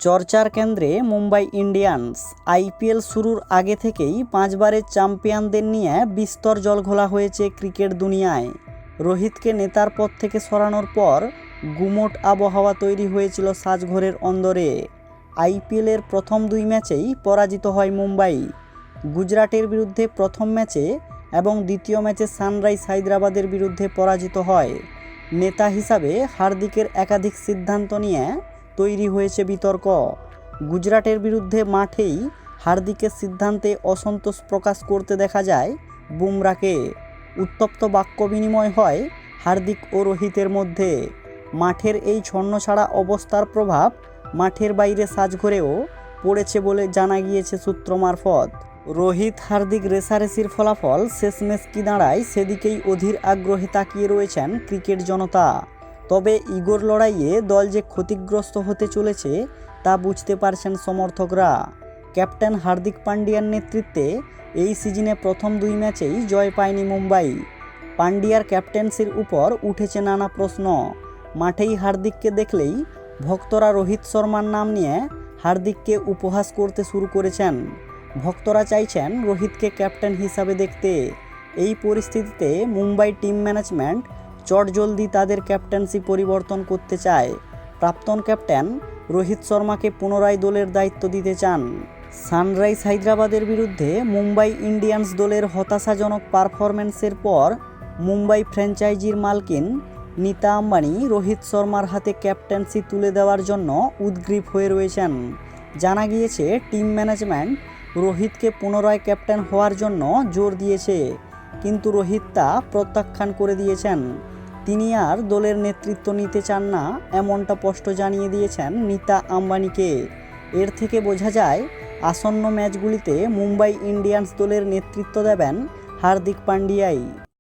চর্চার কেন্দ্রে Mumbai Indians. IPL শুরুর আগে থেকেই 5 বারের চ্যাম্পিয়নদের নিয়ে বিস্তর জলঘোলা হয়েছে ক্রিকেট দুনিয়ায়। রোহিতকে নেতার পদ থেকে সরানোর পর গুমোট আবহাওয়া তৈরি হয়েছিল সাজঘরের অন্দরে। আইপিএলের প্রথম 2 ম্যাচেই পরাজিত হয় মুম্বাই। গুজরাটের বিরুদ্ধে প্রথম ম্যাচে এবং দ্বিতীয় ম্যাচে সানরাইজ হায়দ্রাবাদের বিরুদ্ধে পরাজিত হয়। নেতা হিসাবে হার্দিকের একাধিক সিদ্ধান্ত নিয়ে তৈরি হয়েছে বিতর্ক। গুজরাটের বিরুদ্ধে মাঠেই হার্দিকের সিদ্ধান্তে অসন্তোষ প্রকাশ করতে দেখা যায় বুমরাকে। উত্তপ্ত বাক্য বিনিময় হয় হার্দিক ও রোহিতের মধ্যে। মাঠের এই ছন্নছাড়া অবস্থার প্রভাব মাঠের বাইরে সাজঘরেও পড়েছে বলে জানা গিয়েছে সূত্র মারফত। রোহিত হার্দিক রেষারেষির ফলাফল শেষমেশ কী দাঁড়ায় সেদিকেই অধীর আগ্রহে তাকিয়ে রয়েছেন ক্রিকেট জনতা। তবে ইগোর লড়াইয়ে দল যে ক্ষতিগ্রস্ত হতে চলেছে তা বুঝতে পারছেন সমর্থকরা। ক্যাপ্টেন হার্দিক পান্ডিয়ার নেতৃত্বে এই সিজনে প্রথম 2 ম্যাচেই জয় পায়নি মুম্বাই। পান্ডিয়ার ক্যাপ্টেন্সির উপর উঠেছে নানা প্রশ্ন। মাঠেই হার্দিককে দেখলেই ভক্তরা রোহিত শর্মার নাম নিয়ে হার্দিককে উপহাস করতে শুরু করেছেন। ভক্তরা চাইছেন রোহিতকে ক্যাপ্টেন হিসাবে দেখতে। এই পরিস্থিতিতে মুম্বাই টিম ম্যানেজমেন্ট চটজলদি তাদের ক্যাপ্টেন্সি পরিবর্তন করতে চায়। প্রাক্তন ক্যাপ্টেন রোহিত শর্মাকে পুনরায় দলের দায়িত্ব দিতে চান। সানরাইজ হায়দ্রাবাদের বিরুদ্ধে মুম্বাই ইন্ডিয়ান্স দলের হতাশাজনক পারফরম্যান্সের পর মুম্বাই ফ্র্যাঞ্চাইজির মালকিন নীতা আম্বানি রোহিত শর্মার হাতে ক্যাপ্টেন্সি তুলে দেওয়ার জন্য উদগ্রীব হয়ে রয়েছেন। জানা গিয়েছে টিম ম্যানেজমেন্ট রোহিতকে পুনরায় ক্যাপ্টেন হওয়ার জন্য জোর দিয়েছে, কিন্তু রোহিত তা প্রত্যাখ্যান করে দিয়েছেন। তিনি আর দলের নেতৃত্ব নিতে চান না এমনটা স্পষ্ট জানিয়ে দিয়েছেন নীতা আম্বানিকে। এর থেকে বোঝা যায় আসন্ন ম্যাচগুলিতে মুম্বাই ইন্ডিয়ান্স দলের নেতৃত্ব দেবেন হার্দিক পান্ডিয়াই।